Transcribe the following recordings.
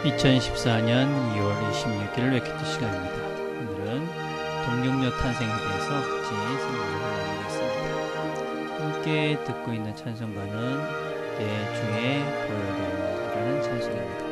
2014년 2월 26일 웨키트 시간입니다. 오늘은 동력녀 탄생에 대해서 같이 생각을 나누겠습니다. 함께 듣고 있는 찬송가는 내 주의 보혈이라는 찬송입니다.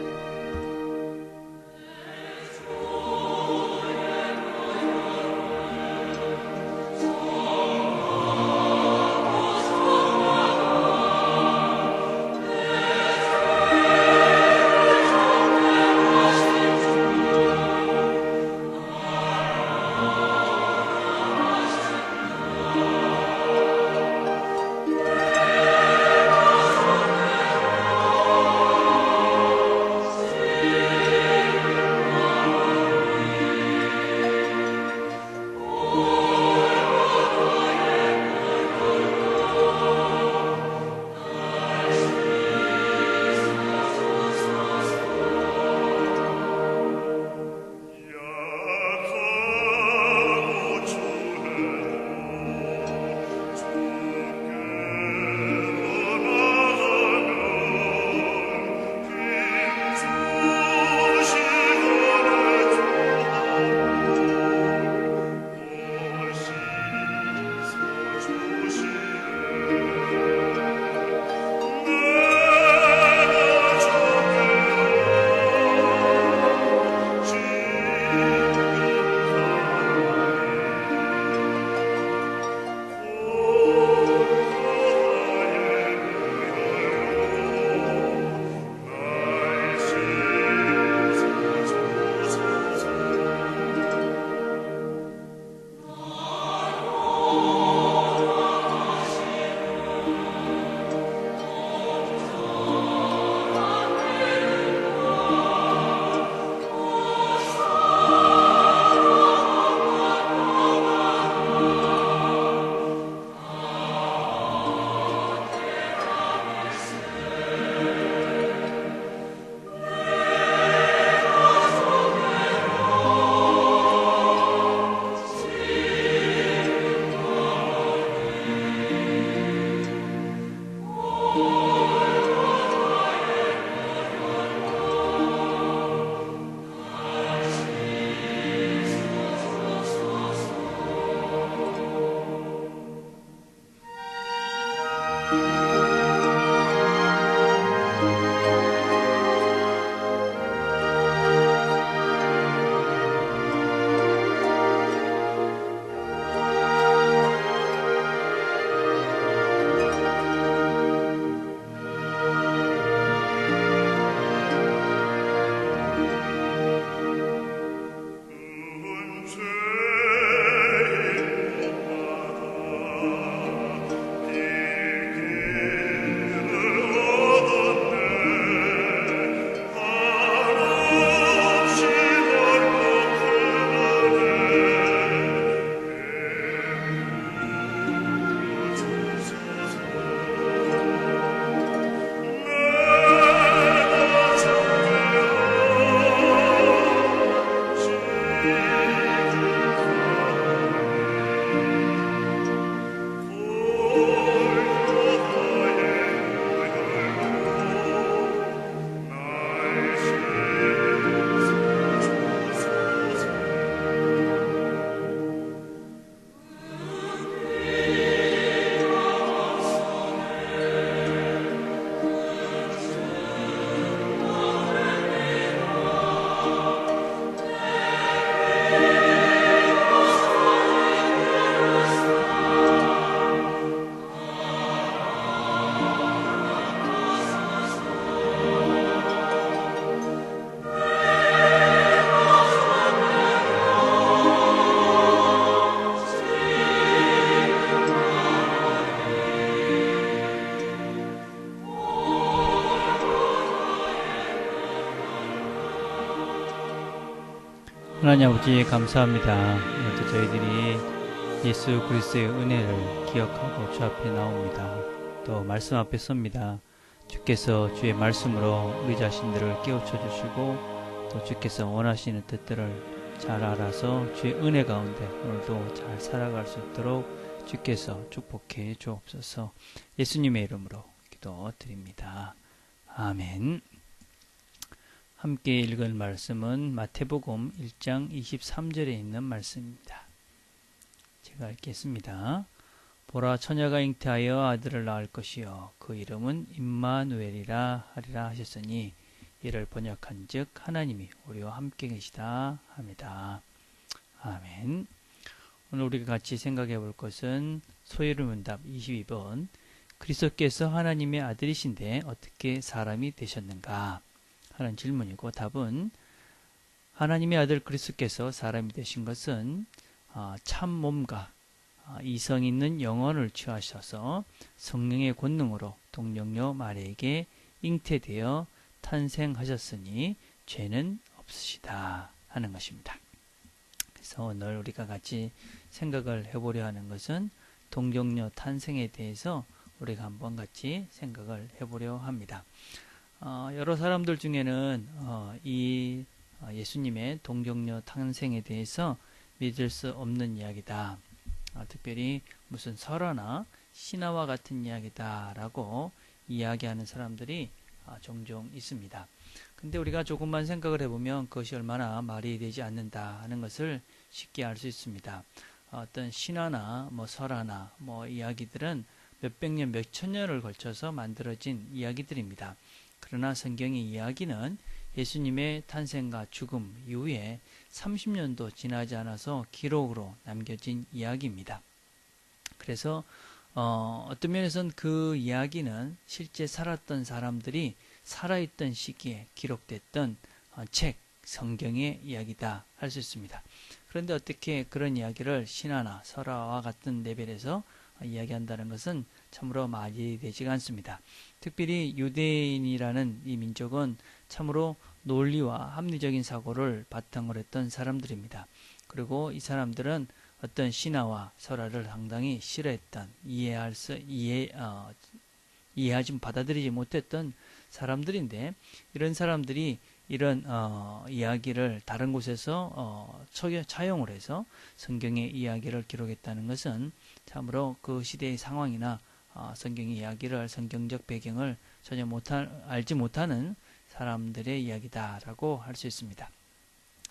하나님 아버지 감사합니다. 오늘도 저희들이 예수 그리스도의 은혜를 기억하고 주 앞에 나옵니다. 또 말씀 앞에 섭니다. 주께서 주의 말씀으로 우리 자신들을 깨우쳐 주시고 또 주께서 원하시는 뜻들을 잘 알아서 주의 은혜 가운데 오늘도 잘 살아갈 수 있도록 주께서 축복해 주옵소서. 예수님의 이름으로 기도드립니다. 아멘. 함께 읽을 말씀은 마태복음 1장 23절에 있는 말씀입니다. 제가 읽겠습니다. 보라, 처녀가 잉태하여 아들을 낳을 것이요 그 이름은 임마누엘이라 하리라 하셨으니 이를 번역한즉 하나님이 우리와 함께 계시다 합니다. 아멘. 오늘 우리가 같이 생각해 볼 것은 소요리 문답 22번. 그리스도께서 하나님의 아들이신데 어떻게 사람이 되셨는가 하는 질문이고, 답은 하나님의 아들 그리스도께서 사람이 되신 것은 참 몸과 이성 있는 영혼을 취하셔서 성령의 권능으로 동정녀 마리아에게 잉태되어 탄생하셨으니 죄는 없으시다 하는 것입니다. 그래서 오늘 우리가 같이 생각을 해보려 하는 것은 동정녀 탄생에 대해서 우리가 한번 같이 생각을 해보려 합니다. 여러 사람들 중에는 이 예수님의 동정녀 탄생에 대해서 믿을 수 없는 이야기다. 특별히 무슨 설화나 신화와 같은 이야기다 라고 이야기하는 사람들이 종종 있습니다. 근데 우리가 조금만 생각을 해보면 그것이 얼마나 말이 되지 않는다 하는 것을 쉽게 알 수 있습니다. 어떤 신화나 설화나 이야기들은 몇백 년, 몇천 년을 걸쳐서 만들어진 이야기들입니다. 그러나 성경의 이야기는 예수님의 탄생과 죽음 이후에 30년도 지나지 않아서 기록으로 남겨진 이야기입니다. 그래서 어떤 면에서는 그 이야기는 실제 살았던 사람들이 살아있던 시기에 기록됐던 책, 성경의 이야기다 할 수 있습니다. 그런데 어떻게 그런 이야기를 신화나 설화와 같은 레벨에서 이야기한다는 것은 참으로 말이 되지가 않습니다. 특별히 유대인이라는 이 민족은 참으로 논리와 합리적인 사고를 바탕으로 했던 사람들입니다. 그리고 이 사람들은 어떤 신화와 설화를 상당히 싫어했던, 이해하지 받아들이지 못했던 사람들인데, 이런 사람들이 이런 이야기를 다른 곳에서 차용을 해서 성경의 이야기를 기록했다는 것은 참으로 그 시대의 상황이나 성경의 이야기를, 성경적 배경을 전혀 알지 못하는 사람들의 이야기다라고 할 수 있습니다.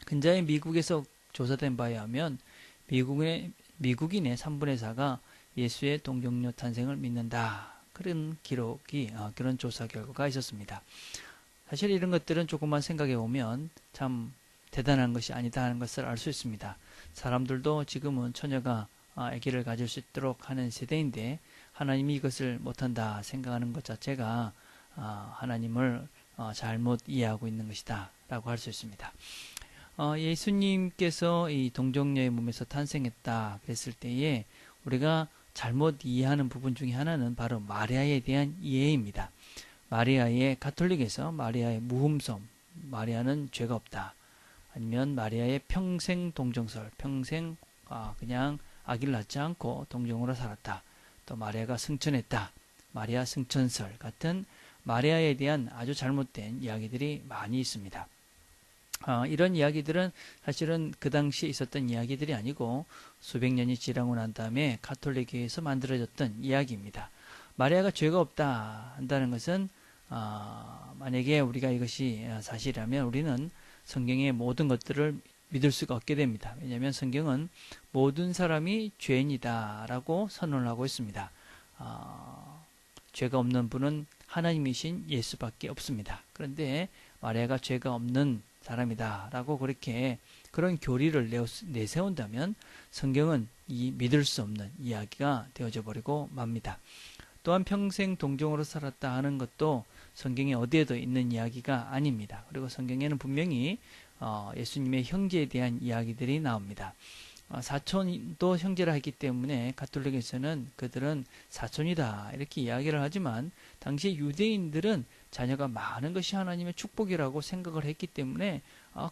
근자에 미국에서 조사된 바에 하면 미국인의 3분의 4가 예수의 동정녀 탄생을 믿는다. 그런 그런 조사 결과가 있었습니다. 사실 이런 것들은 조금만 생각해 보면 참 대단한 것이 아니다 하는 것을 알 수 있습니다. 사람들도 지금은 처녀가 아기를 가질 수 있도록 하는 세대인데 하나님이 이것을 못한다 생각하는 것 자체가 하나님을 잘못 이해하고 있는 것이다 라고 할 수 있습니다. 예수님께서 이 동정녀의 몸에서 탄생했다 그랬을 때에 우리가 잘못 이해하는 부분 중에 하나는 바로 마리아에 대한 이해입니다. 마리아의 가톨릭에서 마리아의 무흠섬, 마리아는 죄가 없다. 아니면 마리아의 평생 동정설, 평생 그냥 아기를 낳지 않고 동정으로 살았다. 또 마리아가 승천했다. 마리아 승천설 같은 마리아에 대한 아주 잘못된 이야기들이 많이 있습니다. 이런 이야기들은 사실은 그 당시에 있었던 이야기들이 아니고 수백 년이 지나고 난 다음에 가톨릭교회에서 만들어졌던 이야기입니다. 마리아가 죄가 없다 한다는 것은 만약에 우리가 이것이 사실이라면 우리는 성경의 모든 것들을 믿을 수가 없게 됩니다. 왜냐하면 성경은 모든 사람이 죄인이다 라고 선언을 하고 있습니다. 죄가 없는 분은 하나님이신 예수밖에 없습니다. 그런데 마리아가 죄가 없는 사람이다 라고 그런 교리를 내세운다면 성경은 믿을 수 없는 이야기가 되어져 버리고 맙니다. 또한 평생 동정으로 살았다 하는 것도 성경에 어디에도 있는 이야기가 아닙니다. 그리고 성경에는 분명히 예수님의 형제에 대한 이야기들이 나옵니다. 사촌도 형제라 했기 때문에 가톨릭에서는 그들은 사촌이다 이렇게 이야기를 하지만 당시 유대인들은 자녀가 많은 것이 하나님의 축복이라고 생각을 했기 때문에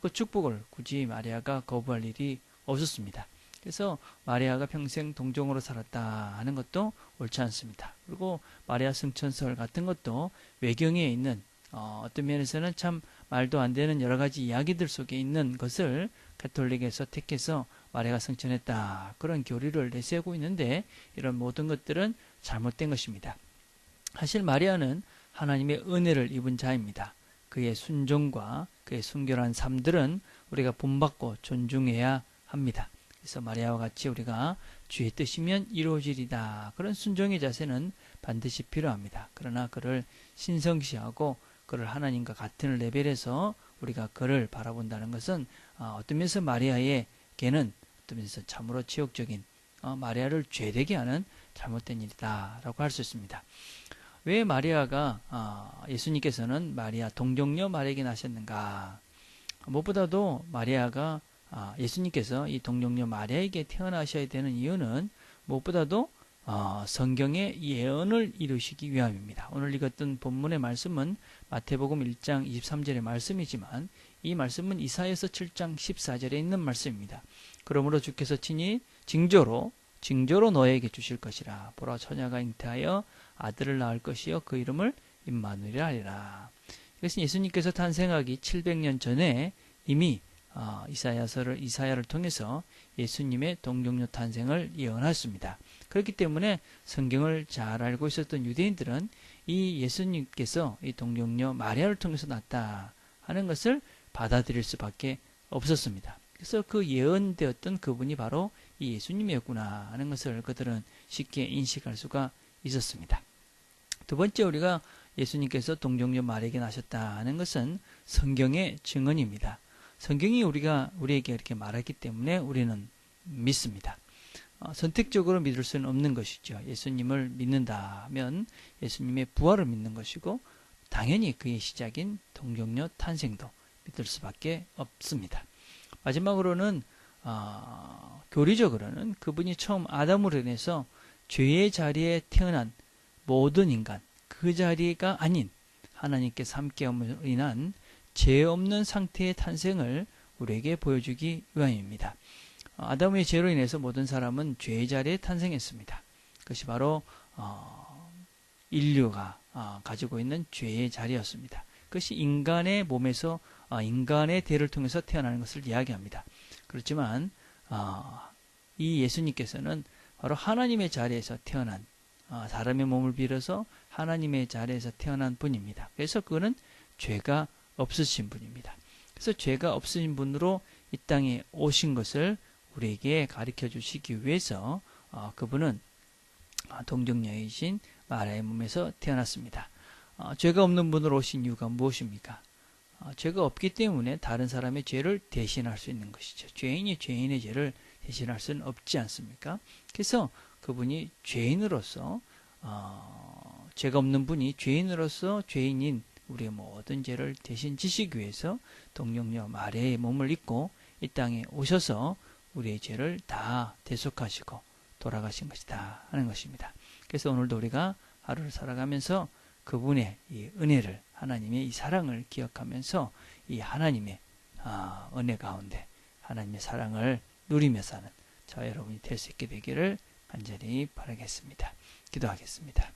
그 축복을 굳이 마리아가 거부할 일이 없었습니다. 그래서 마리아가 평생 동정으로 살았다 하는 것도 옳지 않습니다. 그리고 마리아 승천설 같은 것도 외경에 있는 어떤 면에서는 참 말도 안 되는 여러 가지 이야기들 속에 있는 것을 가톨릭에서 택해서 마리아가 승천했다 그런 교리를 내세우고 있는데 이런 모든 것들은 잘못된 것입니다. 사실 마리아는 하나님의 은혜를 입은 자입니다. 그의 순종과 그의 순결한 삶들은 우리가 본받고 존중해야 합니다. 그래서 마리아와 같이 우리가 주의 뜻이면 이루어지리다. 그런 순종의 자세는 반드시 필요합니다. 그러나 그를 신성시하고 그를 하나님과 같은 레벨에서 우리가 그를 바라본다는 것은 어떤 면에서 마리아에게는 어떤 면에서 참으로 치욕적인 마리아를 죄되게 하는 잘못된 일이다 라고 할 수 있습니다. 왜 마리아가 예수님께서는 마리아 동정녀 마리아에게 나셨는가? 무엇보다도 마리아가 예수님께서 이 동정녀 마리아에게 태어나셔야 되는 이유는 무엇보다도 성경의 예언을 이루시기 위함입니다. 오늘 읽었던 본문의 말씀은 마태복음 1장 23절의 말씀이지만 이 말씀은 이사야서 7장 14절에 있는 말씀입니다. 그러므로 주께서 친히 징조로 너에게 주실 것이라. 보라 처녀가 잉태하여 아들을 낳을 것이요 그 이름을 임마누엘이라 하리라. 이것은 예수님께서 탄생하기 700년 전에 이미 이사야를 통해서 예수님의 동정녀 탄생을 예언했습니다. 그렇기 때문에 성경을 잘 알고 있었던 유대인들은 이 예수님께서 이 동정녀 마리아를 통해서 났다 하는 것을 받아들일 수밖에 없었습니다. 그래서 그 예언되었던 그분이 바로 이 예수님이었구나 하는 것을 그들은 쉽게 인식할 수가 있었습니다. 두 번째, 우리가 예수님께서 동정녀 마리아에게 나셨다 하는 것은 성경의 증언입니다. 성경이 우리에게 이렇게 말했기 때문에 우리는 믿습니다. 선택적으로 믿을 수는 없는 것이죠. 예수님을 믿는다 하면 예수님의 부활을 믿는 것이고 당연히 그의 시작인 동정녀 탄생도 믿을 수밖에 없습니다. 마지막으로는 교리적으로는 그분이 처음 아담으로 인해서 죄의 자리에 태어난 모든 인간, 그 자리가 아닌 하나님께서 함께함으로 인한 죄 없는 상태의 탄생을 우리에게 보여주기 위함입니다. 아담의 죄로 인해서 모든 사람은 죄의 자리에 탄생했습니다. 그것이 바로 인류가 가지고 있는 죄의 자리였습니다. 그것이 인간의 몸에서 인간의 대를 통해서 태어나는 것을 이야기합니다. 그렇지만 이 예수님께서는 바로 하나님의 자리에서 태어난 사람의 몸을 빌어서 하나님의 자리에서 태어난 분입니다. 그래서 그거는 죄가 없으신 분입니다. 그래서 죄가 없으신 분으로 이 땅에 오신 것을 우리에게 가르쳐 주시기 위해서 그분은 동정녀이신 마리아의 몸에서 태어났습니다. 죄가 없는 분으로 오신 이유가 무엇입니까? 죄가 없기 때문에 다른 사람의 죄를 대신할 수 있는 것이죠. 죄인이 죄인의 죄를 대신할 수는 없지 않습니까? 그래서 그분이 죄인으로서 죄가 없는 분이 죄인으로서 죄인인 우리의 모든 죄를 대신 지시기 위해서 동정녀 마리아의 몸을 입고 이 땅에 오셔서 우리의 죄를 다 대속하시고 돌아가신 것이다 하는 것입니다. 그래서 오늘도 우리가 하루를 살아가면서 그분의 이 은혜를, 하나님의 이 사랑을 기억하면서 이 하나님의 은혜 가운데 하나님의 사랑을 누리며 사는 저와 여러분이 될 수 있게 되기를 간절히 바라겠습니다. 기도하겠습니다.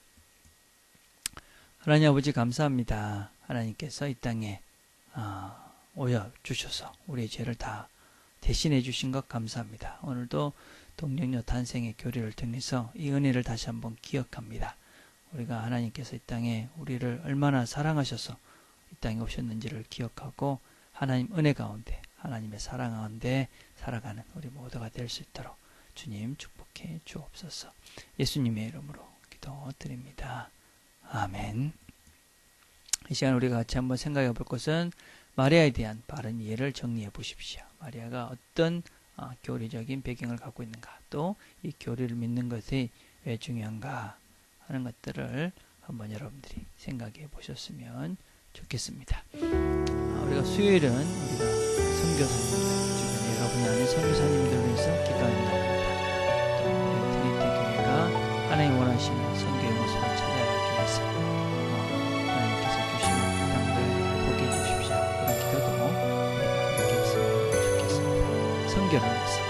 하나님 아버지 감사합니다. 하나님께서 이 땅에 오여 주셔서 우리의 죄를 다 대신해 주신 것 감사합니다. 오늘도 동정녀 탄생의 교리를 통해서 이 은혜를 다시 한번 기억합니다. 우리가 하나님께서 이 땅에 우리를 얼마나 사랑하셔서 이 땅에 오셨는지를 기억하고 하나님 은혜 가운데 하나님의 사랑 가운데 살아가는 우리 모두가 될 수 있도록 주님 축복해 주옵소서. 예수님의 이름으로 기도드립니다. 아멘. 이 시간 우리가 같이 한번 생각해 볼 것은 마리아에 대한 바른 이해를 정리해 보십시오. 마리아가 어떤 교리적인 배경을 갖고 있는가, 또 이 교리를 믿는 것이 왜 중요한가 하는 것들을 한번 여러분들이 생각해 보셨으면 좋겠습니다. 우리가 수요일은 우리가 선교사님들, 주변에 여러분이 아는 선교사님들을 위해서 기도하는 날입니다. 또 우리 트리티 교회가 하나님 원하시는 선교의 모습을 찾아가기 위해서 하나님께서 주시는 땅을 보게 해주십시오. 그런 기도도 우리가 함께 했으면 좋겠습니다. 선교를 위해서